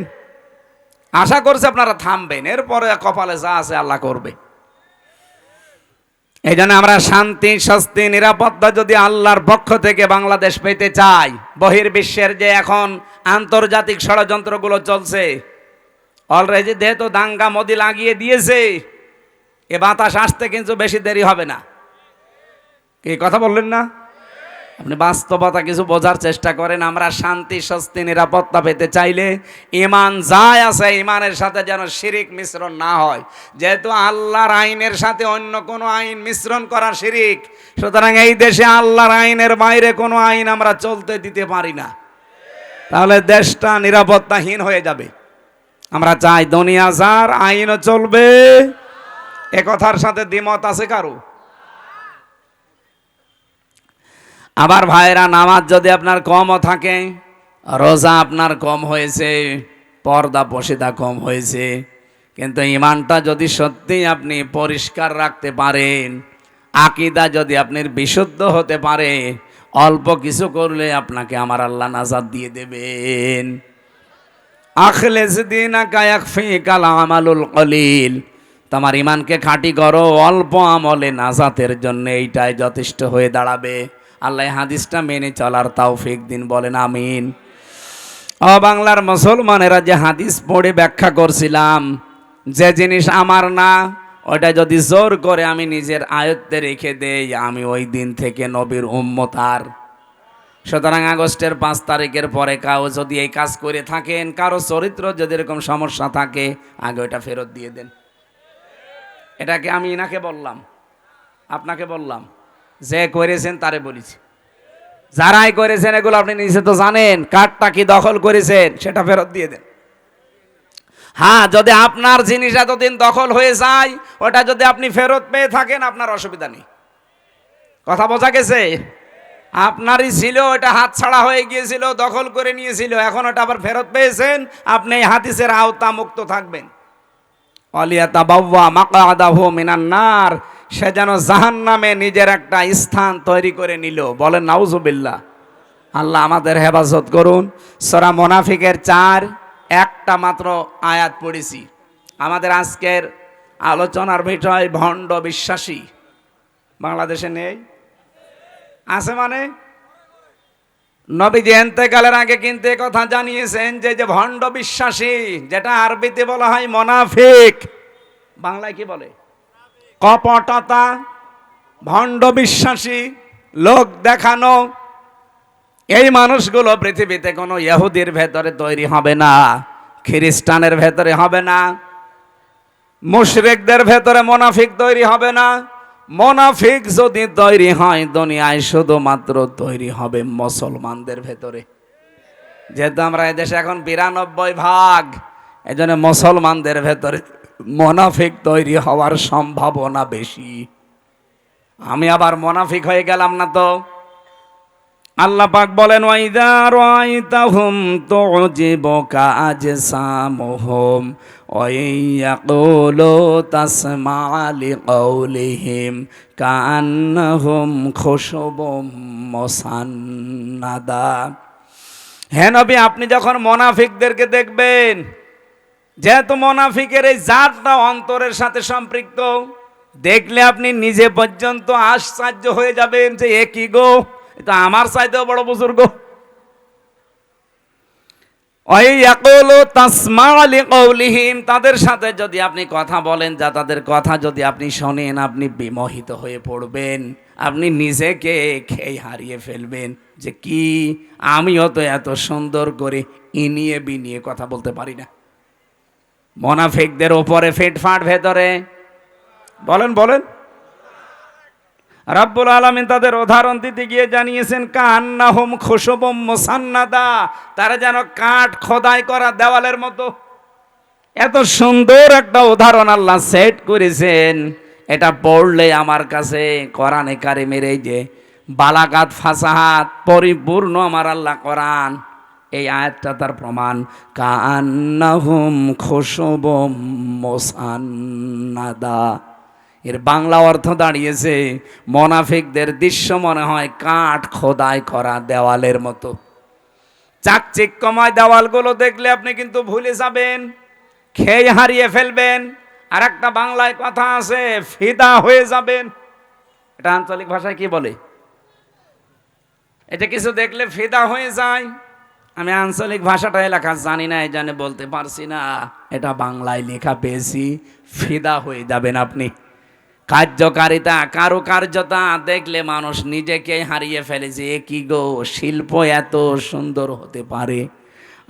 আশা করছে আপনারা থামবেন, এরপরে কপালে যা আছে আল্লাহ করবে। এই জন্য আমরা শান্তি, স্বস্তি, নিরাপত্তা যদি আল্লাহর পক্ষ থেকে বাংলাদেশ পেতে চাই, বহির্বিশ্বের যে এখন আন্তর্জাতিক ষড়যন্ত্রগুলো চলছে, অলরেডি যেহেতু দাঙ্গা মোদি লাগিয়ে দিয়েছে, এ বাতাস আসতে কিন্তু বেশি দেরি হবে না। কি কথা বললেন না? আপনি বাস্তবতা কিছু বোঝার চেষ্টা করেন। আমরা শান্তি, স্বস্তি, নিরাপত্তা পেতে চাইলে ইমান যাই আছে, ইমানের সাথে যেন শিরিক মিশ্রণ না হয়। যেহেতু আল্লাহর আইনের সাথে অন্য কোনো আইন মিশ্রণ করা শিরিক, সুতরাং এই দেশে আল্লাহর আইনের বাইরে কোনো আইন আমরা চলতে দিতে পারি না। তাহলে দেশটা নিরাপত্তাহীন হয়ে যাবে। আমরা চাই দুনিয়া যার, আইনও চলবে। এ কথার সাথে দ্বিমত আছে কারো? আবার ভাইরা, নামাজ যদি আপনার কমও থাকে, রোজা আপনার কম হয়েছে, পর্দা পশিদা কম হয়েছে, কিন্তু ইমানটা যদি সত্যিই আপনি পরিষ্কার রাখতে পারেন, আকীদা যদি আপনার বিশুদ্ধ হতে পারে, অল্প কিছু করলে আপনাকে আমার আল্লাহ নাজাত দিয়ে দেবেন। আখলেস দীনাকা ইয়াকফিকাল আমালুল কলিল, তোমার ইমানকে খাঁটি করো, অল্প আমলে নাজাতের জন্য এইটাই যথেষ্ট হয়ে দাঁড়াবে। আল্লাহ হাদিসটা মেনে চলার তৌফিক দিন, বলেন আমিন। ও বাংলার মুসলমানেরা, যে হাদিস পড়ে ব্যাখ্যা করছিলাম, যে জিনিস আমার না, ওটা যদি জোর করে আমি নিজের আয়ত্তে রেখে দেই, আমি ওই দিন থেকে নবীর উম্মত আর। সুতরাং আগস্টের 5 তারিখের পরে কাউ যদি এই কাজ করে থাকেন, কারো চরিত্র যদি এরকম সমস্যা থাকে, আগে ওটা ফেরত দিয়ে দেন। এটাকে আমি ইনাকে বললাম, আপনাকে বললাম, যে করেছেন তারে বলেছি। যারাই করেছেন এগুলো আপনি নিজে তো জানেন, কার্ডটা কি দখল করেছেন সেটা ফেরত দিয়ে দেন। হ্যাঁ, যদি আপনার জিনিস এতদিন দখল হয়ে যায়, ওটা যদি আপনি ফেরত পেয়ে থাকেন, আপনার অসুবিধা নেই। কথা বোঝা গেছে? আপনারই ছিল, ওটা হাতছাড়া হয়ে গিয়েছিল, দখল করে নিয়েছিল, এখন ওটা আবার ফেরত পেয়েছেন, আপনি এই হাদিসের আওতা মুক্ত থাকবেন। ওয়ালিয়াতাবাওয়া মাকআদাহু মিনান নার, সে যেন জাহান্নামে নিজের একটা স্থান তৈরি করে নিল। বলেন নাউজুবিল্লাহ। আল্লাহ আমাদের হেফাজত করুন। সূরা মুনাফিকের 4 একটা মাত্র আয়াত পড়েছি। আমাদের আজকের আলোচনার বিষয় ভণ্ড বিশ্বাসী। বাংলাদেশে নেই? আছে মানে? নবীজি ইন্তেকালের আগে কিন্তু কথা জানিয়েছেন যে ভণ্ড বিশ্বাসী, যেটা আরবিতে বলা হয় মুনাফিক, বাংলায় কি বলে? কপটতা, ভণ্ড বিশ্বাসী, লোক দেখানো, এই মানুষগুলো পৃথিবীতে কোনো ইহুদির ভেতরে তৈরি হবে না, খ্রিস্টানের ভেতরে হবে না, মুশরিকদের ভেতরে মুনাফিক তৈরি হবে না। মুনাফিক যদি তৈরি হয় দুনিয়ায়, শুধুমাত্র তৈরি হবে মুসলমানদের ভেতরে। যেহেতু আমরা এদেশে এখন 92%, এজন্য মুসলমানদের ভেতরে মুনাফিক তৈরি হওয়ার সম্ভাবনা বেশি। আমি আবার মুনাফিক হয়ে গেলাম না তো? আল্লাহ পাক বলেন ওয়াইদা রাআইতাহুম তুজিবুকা আজসামুহুম ওয়া ইয়াকুলু তাসমা'ু লিকাউলিহিম কাআন্নাহুম খুশুবুম মুসান্নাদা। হে নবী, আপনি যখন মুনাফিকদেরকে দেখবেন, যেহেতু মুনাফিকের এই জাতটা অন্তরের সাথে সম্পৃক্ত, দেখলে আপনি নিজে পর্যন্ত আশ্চর্য হয়ে যাবেন যে এ কি গো, এটা আমার চাইতেও বড় বুজুর্গ। তাদের সাথে যদি আপনি কথা বলেন, যা তাদের কথা যদি আপনি শোনেন, আপনি বিমোহিত হয়ে পড়বেন, আপনি নিজেকে খেয়ে হারিয়ে ফেলবেন যে কি আমিও তো এত সুন্দর করে ইনিয়ে বিনিয়ে কথা বলতে পারি না। মুনাফিকদের ওপরে ফিটফাট, ভেতরে বলেন বলেন। রাব্বুল আলামিন তাদের উদাহরণ দিতে গিয়ে জানিয়েছেন কান্নাহুম খুশুবুম মুসান্নাদা, তারা যেন কাঠ খোদাই করা দেওয়ালের মতো। এত সুন্দর একটা উদাহরণ আল্লাহ সেট করেছেন, এটা পড়লে আমার কাছে কোরআনে কারিমের এই যে বালাগাত ফাসাহাত পরিপূর্ণ আমার আল্লাহ কোরআন, এই আয়াতটা তার প্রমাণ। কান্নাহুম খুশুবুম মুসান্নাদা, এর বাংলা অর্থ দাঁড়িয়েছে মুনাফিকদের দৃশ্য মনে হয় কাঠ খোদাই করা দেওয়ালের মতো। চাকচিক্যময় দেওয়ালগুলো দেখলে আপনি কিন্তু ভুলে যাবেন, খেয়ে হারিয়ে ফেলবেন। আর একটা বাংলায় কথা আছে, ফিদা হয়ে যাবেন। এটা আঞ্চলিক ভাষায় কি বলে? এটা কিছু দেখলে ফিদা হয়ে যায়। আমি আঞ্চলিক ভাষাটা এলাকা জানি না, এই জন্য বলতে পারছি না। এটা বাংলায় লেখা পেয়েছি, ফিদা হয়ে যাবেন আপনি। কার্যকারিতা, কারুকার্যতা দেখলে মানুষ নিজেকে হারিয়ে ফেলেছে, এ কি গো, শিল্প এত সুন্দর হতে পারে।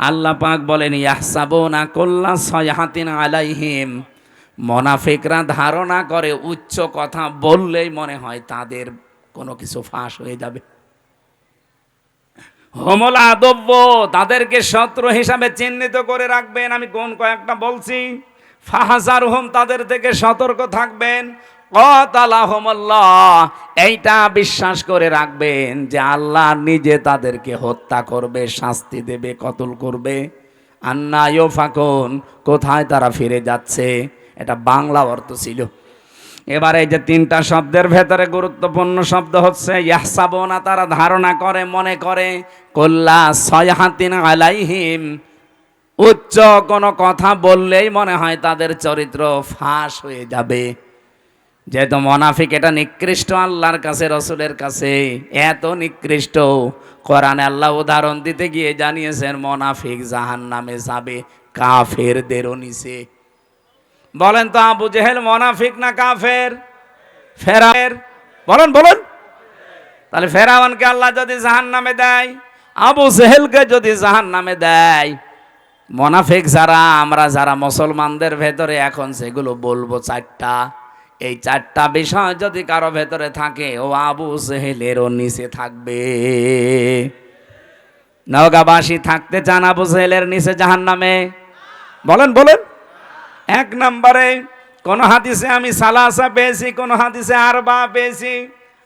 আল্লাহ পাক বলেন ইয়াহসাবুনা কুল্লা সাইহাতিন আলাইহিম, মুনাফিকরা ধারণা করে উচ্চ কথা বললেই মনে হয় তাদের কোনো কিছু ফাঁস হয়ে যাবে। হুমুল আদব্য, তাদেরকে শত্রু হিসাবে চিহ্নিত করে রাখবেন। আমি কোন কয়েকটা বলছি। ফাহাজারহুম, তাদের থেকে সতর্ক থাকবেন। ক্বাতালাহুমুল্লাহ, এইটা বিশ্বাস করে রাখবেন যে আল্লাহ নিজে তাদেরকে হত্যা করবে, শাস্তি দেবে, কতল করবে। আন্না ইউফাকুন, কোথায় তারা ফিরে যাচ্ছে, এটা বাংলা অর্থ ছিল। এবার এই যে তিনটা শব্দের ভেতরে গুরুত্বপূর্ণ শব্দ হচ্ছে ইয়াহসাবুনা, তারা ধারণা করে, মনে করে। কুল্লা সাইহাতিন আলাইহিম, উচ্চ কোনো কথা বললেই মনে হয় তাদের চরিত্র ফাঁস হয়ে যাবে। যেহেতু মুনাফিক এটা নিকৃষ্ট আল্লাহর কাছে, রসুলের কাছে এত নিকৃষ্ট, কোরআনে আল্লাহ উদাহরণ দিতে গিয়ে জানিয়েছেন মুনাফিক জাহান্নামে যাবে কাফেরদেরও নিচে। বলেন তো আবু জেহেল মুনাফিক না কাফের? ফেরাউন, বলেন বলেন। তাহলে ফেরাউনকে আল্লাহ যদি জাহান্নামে দেয়, আবু জেহেলকে যদি জাহান্নামে দেয়, মুনাফিক যারা আমরা, যারা মুসলমানদের ভেতরে এখন সেগুলো বলবো চারটা, এই চারটা বিষয় যদি কারো ভেতরে থাকে, ও আবু জেহেলেরও নিচে থাকবে। নওগাঁবাসী থাকতে চান আবু জেহেলের নিচে জাহান্নামে? বলেন বলেন। এক নম্বরে কোন হাদিসে আমি সালাসা পেয়েছি, কোন হাদিসে আরবা পেয়েছি।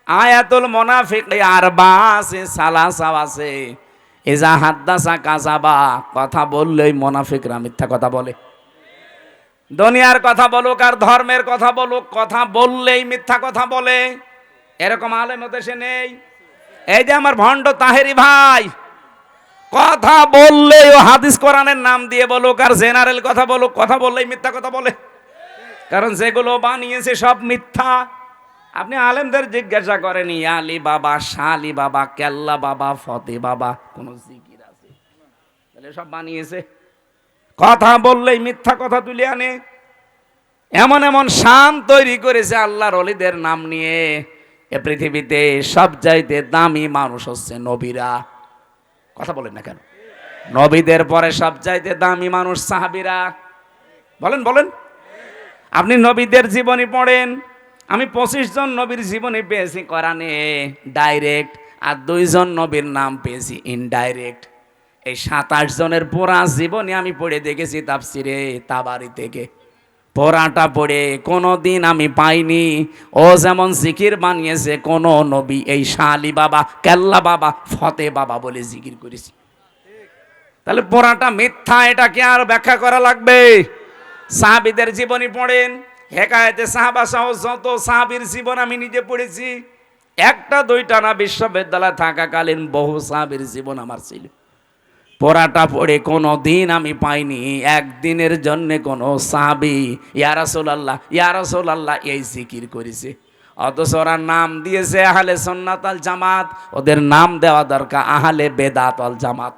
আয়াতুল মুনাফিক আরবা আছে, সালাসা আছে। ইজা হাদ্দাসা কাযাবা, কথা বললেই মুনাফিকরা মিথ্যা কথা বলে। দুনিয়ার কথা বলুক আর ধর্মের কথা বলুক, কথা বললেই মিথ্যা কথা বলে। এরকম আলেম দেশে নেই। এই যে আমার ভণ্ড তাহেরি ভাই, কথা বললেই ও হাদিস কোরআনের নাম দিয়ে বলুক আর জেনারেল কথা বলুক, কথা বললেই মিথ্যা কথা বলে। কারণ যেগুলো বানিয়েছে সব মিথ্যা। আপনি আলেমদের জিজ্ঞাসা করেন, আলী বাবা, শালি বাবা, কেল্লা বাবা, ফতে বাবা, কোন জিকির আছে? তাহলে সব বানিয়েছে। কথা বললেই মিথ্যা কথা তুলে আনে। এমন এমন শান তৈরি করেছে আল্লাহর ওলিদের নাম নিয়ে। এ পৃথিবীতে সবচাইতে দামি মানুষ হচ্ছে নবীরা। কথা বলেন না কেন? নবীদের পরে সবচাইতে দামি মানুষ সাহাবীরা। বলেন বলেন। আপনি নবীদের জীবনী পড়েন। আমি 25 জন নবীর জীবনী পেয়েছি কোরআনে ডাইরেক্ট, আর 2 জন নবীর নাম পেয়েছি ইনডাইরেক্ট। এই 27 জনের পুরা জীবনী আমি পড়ে দেখেছি তাফসিরে তাবারি থেকে। পোড়াটা পড়ে কোনোদিন আমি পাইনি। ও যেমন জিকির বানিয়েছে কোন নবী এই শাহ আলী বাবা, কেল্লা বাবা, ফতে বাবা বলে জিকির করেছি। তাহলে পোড়াটা মিথ্যা, এটা কি আর ব্যাখ্যা করা লাগবে? সাহাবীদের জীবনী পড়েন, হেকায়েতে সাহাবা সহ যত সাহাবীর জীবন আমি নিজে পড়েছি, একটা দুইটা না, বিশ্ববিদ্যালয়ে থাকাকালীন বহু সাহাবীর জীবন আমার ছিল। পোড়াটা পড়ে কোনো দিন আমি পাইনি একদিনের জন্য কোনো সাহাবী ইয়া রাসূলুল্লাহ ইয়া রাসূলুল্লাহ এই জিকির করেছে। অথচ ওরা নাম দিয়েছে আহলে সুন্নাত ওয়াল জামাত, ওদের নাম দেওয়া দরকার আহলে বেদাত ওয়াল জামাত।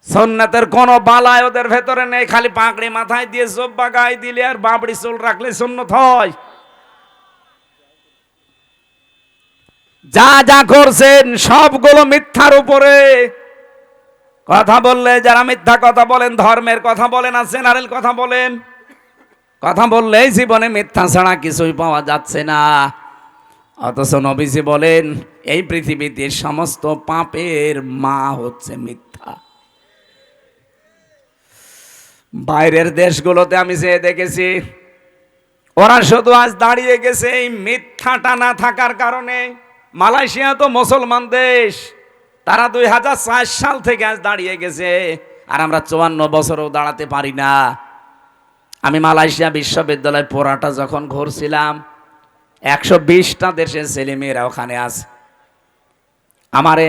সুন্নাতের কোনো বালাই ওদের ভেতরে নেই, খালি পাগড়ি মাথায় দিয়ে জব্বা গায়ে দিলে আর বাবড়ি চুল রাখলে সুন্নত হয়। যা যা করছেন সবগুলো মিথ্যার উপরে। কথা বললে যারা মিথ্যা কথা বলেন, ধর্মের কথা বলেন আর জেনারেল কথা বলেন, কথা বললেই জীবনে মিথ্যা ছাড়া কিছুই পাওয়া যাচ্ছে না। অথচ নবীজি বলেন এই পৃথিবীতে সমস্ত পাপের মা হচ্ছে মিথ্যা। বাইরের দেশগুলোতে আমি যে দেখেছি, ওরা শুধু আজ দাঁড়িয়ে গেছে এই মিথ্যাটা না থাকার কারণে। মালয়েশিয়া তো মুসলমান দেশ, তারা 2004 সাল থেকে আজ দাঁড়িয়ে গেছে, আর আমরা 54 বছরও দাঁড়াতে পারি না। আমি মালয়েশিয়া বিশ্ববিদ্যালয় পোড়াটা যখন ঘুরছিলাম, 120টা দেশের ছেলেমেয়েরা ওখানে আছে। আমারে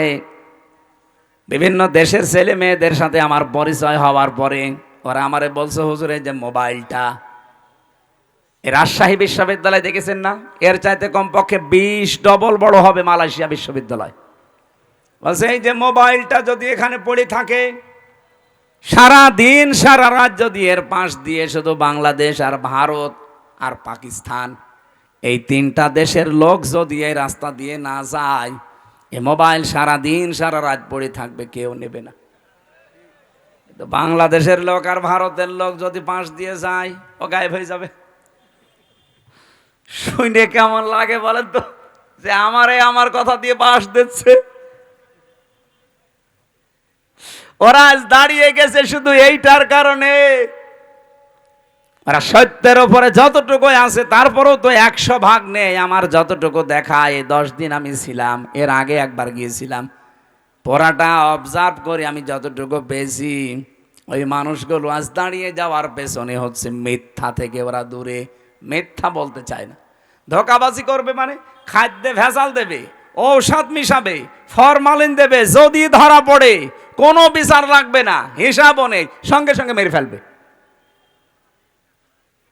বিভিন্ন দেশের ছেলে মেয়েদের সাথে আমার পরিচয় হওয়ার পরে ওরা আমারে বলছে, হুজুর এই যে মোবাইলটা, এই রাজশাহী বিশ্ববিদ্যালয় দেখেছেন না, এর চাইতে কমপক্ষে 20 ডবল বড় হবে মালয়েশিয়া বিশ্ববিদ্যালয়। বলছে এই যে মোবাইলটা যদি এখানে পড়ে থাকে, সারা দিন সারা রাত যদি এর পাশ দিয়ে শুধু বাংলাদেশ আর ভারত আর পাকিস্তান এই 3টা দেশের লোক যদি এই রাস্তা দিয়ে না যায়, এই মোবাইল সারা দিন সারা রাত পড়ে থাকবে, কেউ নেবে না। তো বাংলাদেশের লোক আর ভারতের লোক যদি পাশ দিয়ে যায়, ও গায়েব হয়ে যাবে। শুনে কেমন লাগে বলেন তো, যে আমার কথা দিয়ে পাশ দিচ্ছে। ওরা আজ দাঁড়িয়ে গেছে শুধু এইটার কারণে। ওরা সত্যের উপরে যতটুকু আছে তারপরেও তো 100 ভাগ নেই। আমার যতটুকু দেখা, এই 10 দিন আমি ছিলাম, এর আগে একবার গিয়েছিলাম, পড়াটা অবজার্ভ করে আমি যতটুকু পেয়েছি, ওই মানুষগুলো আজ দাঁড়িয়ে যাওয়ার পেছনে হচ্ছে মিথ্যা থেকে ওরা দূরে। মিথ্যা বলতে চায় না, ধোঁকাবাজি করবে, মানে খাদ্যে ভেজাল দেবে, ঔষধ মিশাবে, ফরমালিন দেবে, যদি ধরা পড়ে কোনো বিচার লাগবে না, হিসাবও নেই, সঙ্গে সঙ্গে মেরে ফেলবে।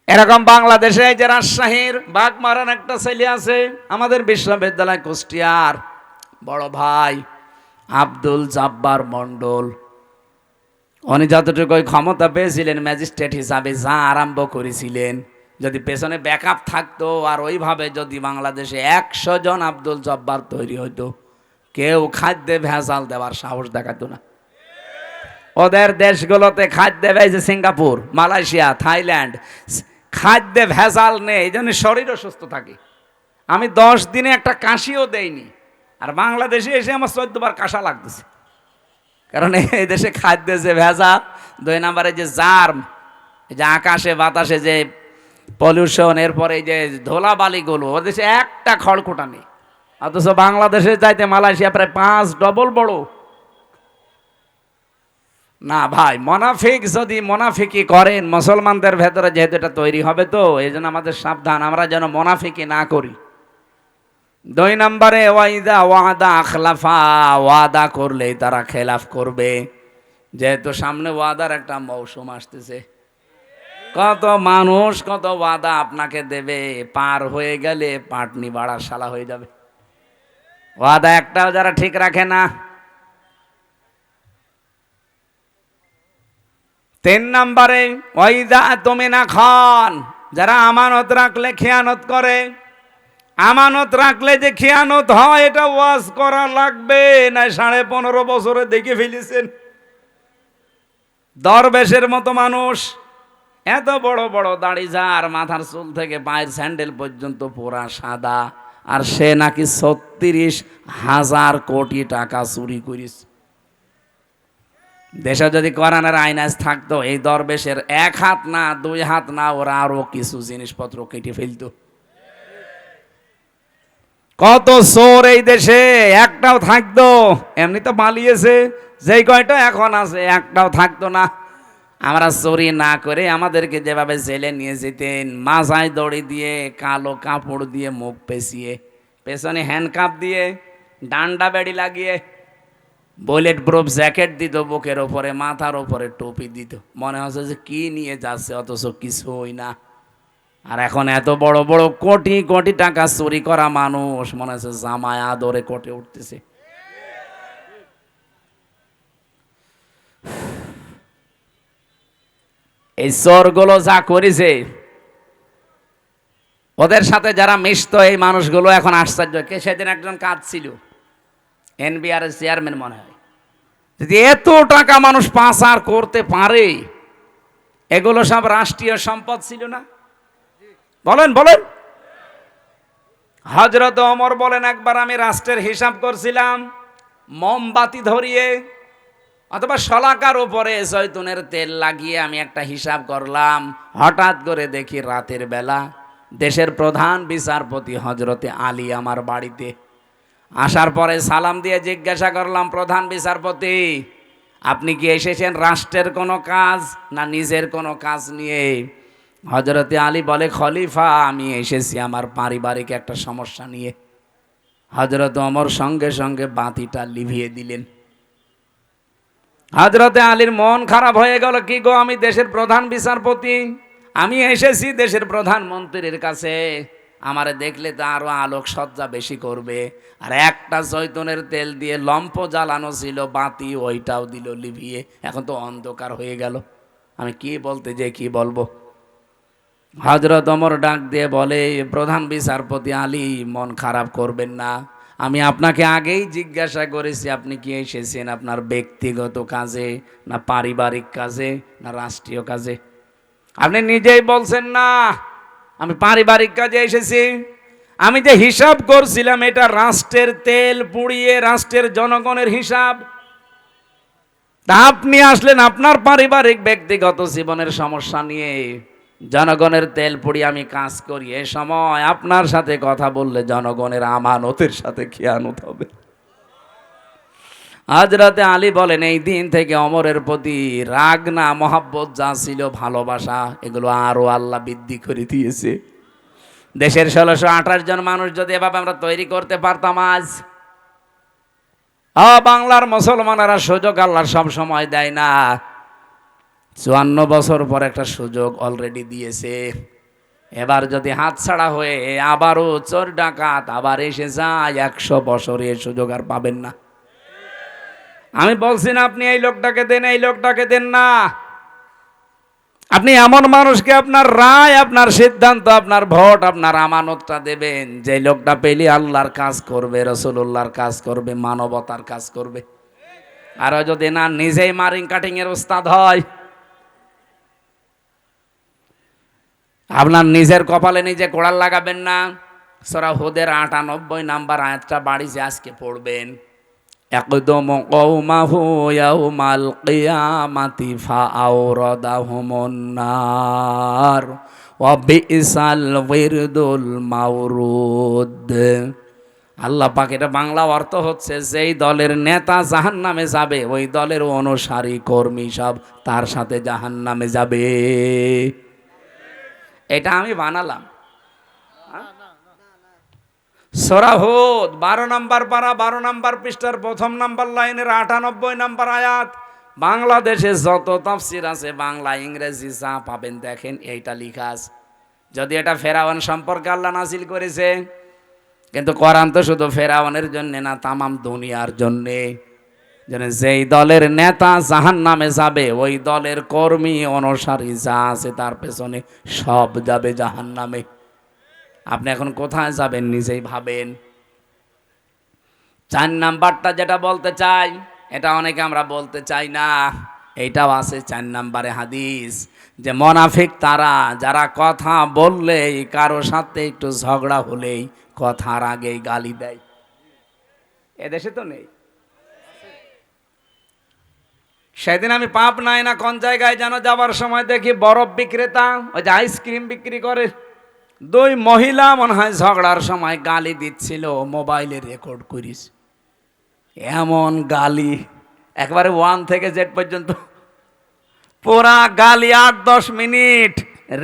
এরকম বাংলাদেশে যে রাজশাহীর বাগমারান একটা ছেলে আছে, আমাদের বিশ্ববিদ্যালয় কুষ্টিয়ার বড় ভাই আব্দুল জব্বার মন্ডল, উনি যতটুকু ক্ষমতা পেয়েছিলেন ম্যাজিস্ট্রেট হিসাবে, যা আরম্ভ করেছিলেন, যদি পেছনে ব্যাকআপ থাকতো আর ওইভাবে যদি বাংলাদেশে 100 জন আব্দুল জব্বার তৈরি হইতো, কেউ খাদ্যে ভেজাল দেওয়ার সাহস দেখাতো না। ওদের দেশগুলোতে খাদ্যে ভেজে, সিঙ্গাপুর, মালয়েশিয়া, থাইল্যান্ড, খাদ্যে ভেজাল নেই, এই জন্য শরীরও সুস্থ থাকে। আমি 10 দিনে একটা কাশিও দেইনি, আর বাংলাদেশে এসে আমার 14 বার কাশা লাগতেছে। কারণ এই দেশে খাদ্যে যে ভেজাল, 2 নম্বরে যে জার্ম, যে আকাশে বাতাসে যে পলিউশন, এরপরে এই যে ধুলাবালিগুলো, ও দেশে একটা খড়কুটা নেই। অথচ বাংলাদেশে চাইতে মালয়েশিয়া প্রায় 5 ডবল বড়। না ভাই, মোনাফিক যদি মোনাফিকি করেন, মুসলমানদের ভেতরে যেহেতু এটা তৈরি হবে, তো এই জন্য আমাদের সাবধান, আমরা যেন মোনাফিকি না করি। 2 নম্বরে ওয়াইদা ওয়াদা আখলাফা, ওয়াদা করলেই তারা খেলাফ করবে। যেহেতু সামনে ওয়াদার একটা মৌসুম আসতেছে, কত মানুষ কত ওয়াদা আপনাকে দেবে, পার হয়ে গেলে পাটনি বাড়ার শালা হয়ে যাবে। ওয়াদা একটাও যারা ঠিক রাখে না। 3 নম্বরে ওয়াইদা তুমিনা খান, যারা আমানত রাখলে খেয়ানত করে। আমানত রাখলে যে খেয়ানত হয় এটা ওয়াজ করা লাগবে না, 15.5 বছরে দেখে ফেলেছেন। দরবেশের মতো মানুষ, এত বড় বড় দাড়ি, যার মাথার চুল থেকে পায়ের স্যান্ডেল পর্যন্ত পুরা সাদা, আর সে নাকি 36,000 কোটি টাকা চুরি করিস। দেশে যদি কোরআনের আইন আজ থাকতো, এই দরবেশের এক হাত না দুই হাত না, ওরা আরো কিছু জিনিসপত্র কেটে ফেলতো। কত চোর এই দেশে, একটাও থাকতো, এমনি তো পালিয়েছে, যেই কয়টা এখন আছে একটাও থাকতো না। আমরা চুরি না করে আমাদেরকে যেভাবে জেলে নিয়ে যেতেন, মাথায় দড়ি দিয়ে, কালো কাপড় দিয়ে মুখ পেঁচিয়ে, পেছনে হ্যান্ডকাপ দিয়ে, ডান্ডা বেড়ি লাগিয়ে, বুলেট প্রুফ জ্যাকেট দিত বুকের ওপরে, মাথার ওপরে টুপি দিত, মনে হচ্ছে যে কি নিয়ে যাচ্ছে, অথচ কিছুই না। আর এখন এত বড় বড় কোটি কোটি টাকা চুরি করা মানুষ মনে হচ্ছে জামায় আদরে কোটে উঠতেছে। এই চোরগুলো যা করেছে, ওদের সাথে যারা মিশত এই মানুষগুলো এখন আশ্চর্য। কে সেদিন একজন কাজ ছিল, এনবিআর এর চেয়ারম্যান মনে হয়, যদি এত টাকা মানুষ পাচার করতে পারে, এগুলো সব রাষ্ট্রীয় সম্পদ ছিল না? বলেন বলেন। হযরত ওমর বলেন, একবার আমি রাষ্ট্রের হিসাব করছিলাম, মোমবাতি ধরিয়ে অথবা শলাকার উপরে জয়তুনের তেল লাগিয়ে আমি একটা হিসাব করলাম। হঠাৎ করে দেখি রাতের বেলা দেশের প্রধান বিচারপতি হযরতে আলী আমার বাড়িতে আসার পরে সালাম দিয়ে জিজ্ঞাসা করলাম, প্রধান বিচারপতি, আপনি কি এসেছেন রাষ্ট্রের কোনো কাজ না নিজের কোনো কাজ নিয়ে? হযরতে আলী বলে, খলিফা, আমি এসেছি আমার পারিবারিক একটা সমস্যা নিয়ে। হযরত ওমর সঙ্গে সঙ্গে বাতিটা লিভিয়ে দিলেন। হযরতে আলীর মন খারাপ হয়ে গেল, কি গো, আমি দেশের প্রধান বিচারপতি, আমি এসেছি দেশের প্রধানমন্ত্রীর কাছে, আমারে দেখলে তো আরো আলোক সজ্জা বেশি করবে। আর একটা জয়তুনের তেল দিয়ে লম্ফ জ্বালানো ছিল বাতি, ওইটাও দিল লিভিয়ে, এখন তো অন্ধকার হয়ে গেল, আমি কি বলতে যে কি বলবো। হযরত ওমর ডাক দিয়ে বলে, প্রধান বিচারপতি আলী, মন খারাপ করবেন না, আমি আপনাকে আগেই জিজ্ঞাসা করেছি আপনি কি এসেছেন আপনার ব্যক্তিগত কাজে না পারিবারিক কাজে না রাষ্ট্রীয় কাজে? আপনি নিজেই বলছেন না আমি পারিবারিক কাজে এসেছি। আমি যে হিসাব করছিলাম এটা রাষ্ট্রের তেল পুড়িয়ে রাষ্ট্রের জনগণের হিসাব। তা আপনি আসলেন আপনার পারিবারিক ব্যক্তিগত জীবনের সমস্যা নিয়ে, জনগণের তেল পুড়িয়ে আমি কাজ করি। এ সময় আপনার সাথে কথা বললে জনগণের আমানতের সাথে খেয়ানত হবে। হযরতে আলী বলেন, এই দিন থেকে ওমরের প্রতি রাগ না মহব্বত যা ছিল, ভালোবাসা, এগুলো আরো আল্লাহ বৃদ্ধি করে দিয়েছে। দেশের 1628 জন মানুষ যদি এভাবে আমরা তৈরি করতে পারতাম, আজ বাংলার মুসলমানেরা সুযোগ আল্লাহ সব সময় দেয় না, 54 বছর পর একটা সুযোগ অলরেডি দিয়েছে। এবার যদি হাতছাড়া হয়ে আবারও চোর ডাকাত আবার এসে যায়, 100 বছরে এই সুযোগ আর পাবেন না। আমি বলছি না আপনি এই লোকটাকে দেন, এই লোকটাকে দেন না, আপনি এমন মানুষকে আপনার রায়, আপনার সিদ্ধান্ত, আপনার ভোট, আপনার আমানতটা দেবেন যে লোকটা পেলে আল্লাহর কাজ করবে, রাসূলুল্লাহর কাজ করবে, মানবতার কাজ করবে। আর যদি না নিজেই মারিং কাটিং এর উস্তাদ হয়, আপনার নিজের কপালে নিজে কোড়াল লাগাবেন না। সূরা হুদের 98 নাম্বার আয়াতটা বাড়িতে আজকে পড়বেন। ইয়াকদুমু কওমাহু ইয়াউমাল কিয়ামাতি ফাআওরাদাহুমুন নার ওয়া বিসাল ওয়িরদুল মাওরুদ। আল্লাহ পাক, এটা বাংলা অর্থ হচ্ছে, যেই দলের নেতা জাহান্নামে যাবে ওই দলের অনুসারী কর্মী সব তার সাথে জাহান্নামে যাবে। এটা আমি বানালাম। সূরা হুদ 12 নম্বর পারা 12 নম্বর পৃষ্ঠার 1 নম্বর লাইনের 98 নম্বর আয়াত। বাংলাদেশে যত তাফসীর আছে, বাংলা ইংরেজি যা পাবেন দেখেন, এইটা লেখা আছে। যদি এটা ফেরাউন সম্পর্কে আল্লাহ নাযিল করেছে, কিন্তু কোরআন তো শুধু ফেরাউনের জন্য না, তামাম দুনিয়ার জন্যে। যেই দলের নেতা জাহান্নামে যাবে ওই দলের কর্মী অনুসারী যা আছে তার পেছনে সব যাবে জাহান্নামে। আপনি এখন কোথায় যাবেন নিজেই ভাবেন। 4 নাম্বারটা যেটা বলতে চাই, এটা অনেকে আমরা বলতে চাই না, এইটাও আছে 4 নাম্বারে হাদিস, যে মুনাফিক তারা যারা কথা বললেই, কারো সাথে একটু ঝগড়া হলেই কথার আগেই গালি দেয়। এদেশে তো নেই, সেদিন আমি পাবনায় না কোন জায়গায় যেন যাবার সময় দেখি বরফ বিক্রেতা, ওই যে আইসক্রিম বিক্রি করে, দুই মহিলা মনে হয় ঝগড়ার সময় গালি দিচ্ছিল, মোবাইলে রেকর্ড করিস। এমন গালি একবারে 1 থেকে Z পর্যন্ত পুরা গালি 8-10 মিনিট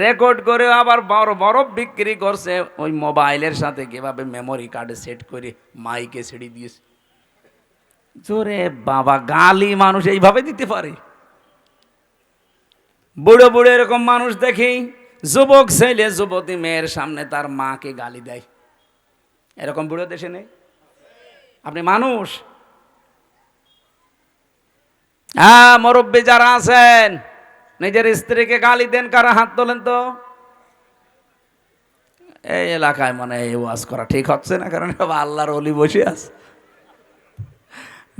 রেকর্ড করে আবার বরফ বিক্রি করছে ওই মোবাইলের সাথে কিভাবে মেমোরি কার্ডে সেট করে মাইকে ছেড়ে দিয়েছে। জোরে বাবা, গালি মানুষ এইভাবে দিতে পারে? বুড়ো বুড়ো এরকম মানুষ দেখি, যুবক ছেলে যুবতী মেয়ের সামনে তার মাকে গালি দেয়। এরকম বুড়ো দেশে নেই? আপনি মানুষ? হ্যাঁ, মুরব্বী যারা আছেন নিজের স্ত্রীকে গালি দেন, কারা হাত তোলেন তো? এই এলাকায় মানে এই ওয়াজ করা ঠিক হচ্ছে না, কারণ আল্লাহর ওলি বসে আছে।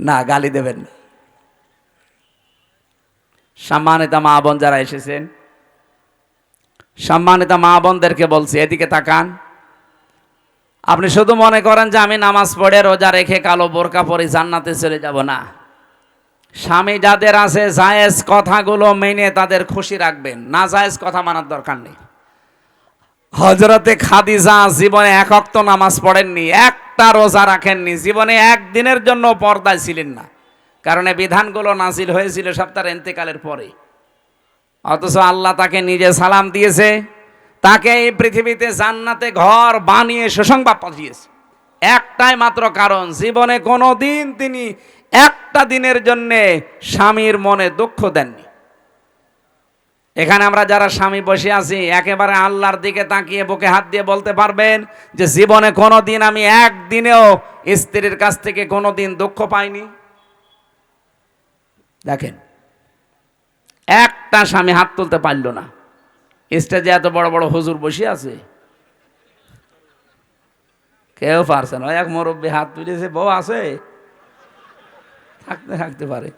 না, গালি দেবেন না। সম্মানিত মা বোন যারা এসেছেন, সম্মানিত মা বোনদেরকে বলছি, এদিকে তাকান। আপনি শুধু মনে করেন যে আমি নামাজ পড়ে রোজা রেখে কালো বোরকা পরে জান্নাতে চলে যাব, না। স্বামী যাদের আছে জায়েজ কথাগুলো মেনে তাদের খুশি রাখবেন, না জায়েজ কথা মানার দরকার নেই। হযরতে খাদিজা জীবনে 1 ওয়াক্ত নামাজ পড়েননি, একটা রোজা রাখেননি, জীবনে একদিনের জন্য পর্দায় ছিলেন না, কারণ এই বিধানগুলো নাজিল হয়েছিল সব তার ইন্তেকালের পরে। অথচ আল্লাহ তাকে নিজে সালাম দিয়েছে, তাকে এই পৃথিবীতে জান্নাতে ঘর বানিয়ে সুসংবাদ পাঠিয়েছে। একটাই মাত্র কারণ, জীবনে কোনো দিন তিনি একটা দিনের জন্যে স্বামীর মনে দুঃখ দেননি। এখানে আমরা যারা স্বামী বসে আছি, একেবারে আল্লাহর দিকে তাকিয়ে বুকে হাত দিয়ে বলতে পারবেন যে জীবনে কোনো দিন আমি একদিনেও স্ত্রীর কাছ থেকে কোনো দিন দুঃখ পাইনি? দেখেন, একটা স্বামী হাত তুলতে পারল না। স্টেজে এত বড় বড় হুজুর বসে আছে, কেউ পারছে না। এক মুরব্বী হাত তুলেছে, বউ আছে, থাকতে পারে,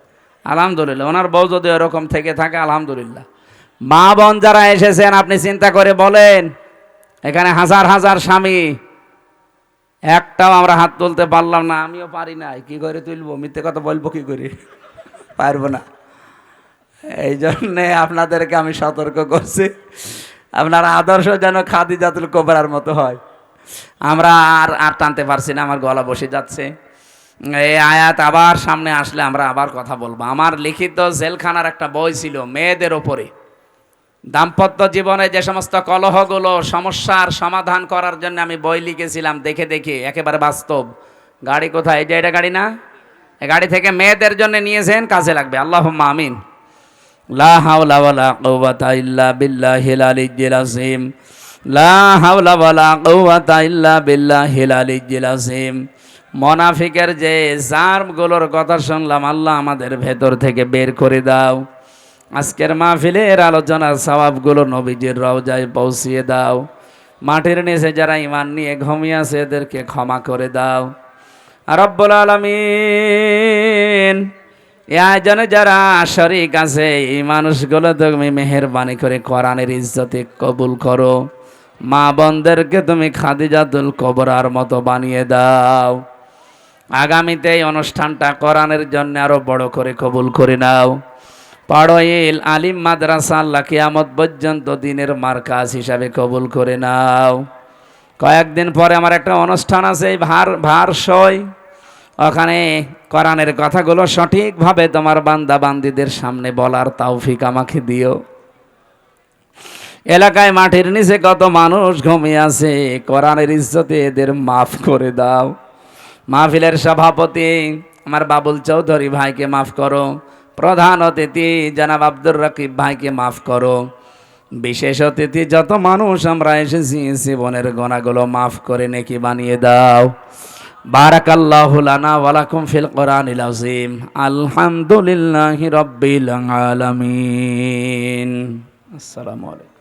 আলহামদুলিল্লাহ। ওনার বউ যদি এরকম থেকে থাকে আলহামদুলিল্লাহ। মা বোন যারা এসেছেন, আপনি চিন্তা করে বলেন, এখানে হাজার হাজার স্বামী, একটাও আমরা হাত তুলতে পারলাম না। আমিও পারি নাই, কি করে তুলবো? মিথ্যে কথা বলবো কি করে? পারবো না। এই জন্যে আপনাদেরকে আমি সতর্ক করছি, আপনার আদর্শ যেন খাদিজাতুল কুবরার মতো হয়। আমরা আর টানতে পারছি না, আমার গলা বসে যাচ্ছে। এই আয়াত আবার সামনে আসলে আমরা আবার কথা বলবো। আমার লিখিত জেলখানার একটা বই ছিল মেয়েদের ওপরে, দাম্পত্য জীবনে যে সমস্ত কলহগুলো, সমস্যার সমাধান করার জন্য আমি বই লিখেছিলাম, দেখে দেখে একেবারে বাস্তব। গাড়ি কোথায়? এই যে এটা গাড়ি না, এই গাড়ি থেকে মেয়েদের জন্য নিয়েছেন, কাজে লাগবে। আল্লাহুম্মা আমিন। লা হাওলা ওয়ালা কুওয়াতা ইল্লা বিল্লাহিল আলিয়্যিল আযীম। লা হাওলা ওয়ালা কুওয়াতা ইল্লা বিল্লাহিল আলিয়্যিল আযীম। মুনাফিকের যে জার্মগুলোর কথা শুনলাম, আল্লাহ আমাদের ভেতর থেকে বের করে দাও। আজকের মাহফিলের আলোচনার সওয়াবগুলো নবীজির রওজায় পৌঁছিয়ে দাও। মাটির নিচে যারা ঈমান নিয়ে ঘুমিয়ে আছে এদেরকে ক্ষমা করে দাও রব্বুল আলামিন। এই আয়োজনে যারা শরীক আছে এই মানুষগুলো তুমি মেহেরবানি করে কোরআনের ইজ্জতে কবুল করো। মা বোনদেরকে তুমি খাদিজাতুল কুবরার মতো বানিয়ে দাও। আগামীতে এই অনুষ্ঠানটা কোরআনের জন্য আরো বড় করে কবুল করে নাও। পাড়োইল আলিম মাদ্রাসা আল্লাহ কিয়ামত পর্যন্ত দিনের মার্কাজ হিসাবে কবুল করে নাও। কয়েকদিন পরে আমার একটা অনুষ্ঠান আছে, এই ভারসই, ওখানে কোরআনের কথাগুলো সঠিকভাবে তোমার বান্দা বান্দিদের সামনে বলার তৌফিক আমাকে দিও। এলাকায় মাটির নিচে কত মানুষ ঘুমিয়ে আছে, কোরআনের ইজ্জতে এদের মাফ করে দাও। মাহফিলের সভাপতি আমার বাবুল চৌধুরী ভাইকে মাফ করো। প্রধান অতিথি জনাব আব্দুর রাকিব ভাইকে মাফ করো। বিশেষ অতিথি যত মানুষ আমরা এসেছি, জীবনের গুনাহগুলো মাফ করে নেকি বানিয়ে দাও। বারাকাল্লাহু লানা ওয়া লাকুম ফিল কোরআনিল আযীম। আলহামদুলিল্লাহি রাব্বিল আলামিন। আসসালামু আলাইকুম।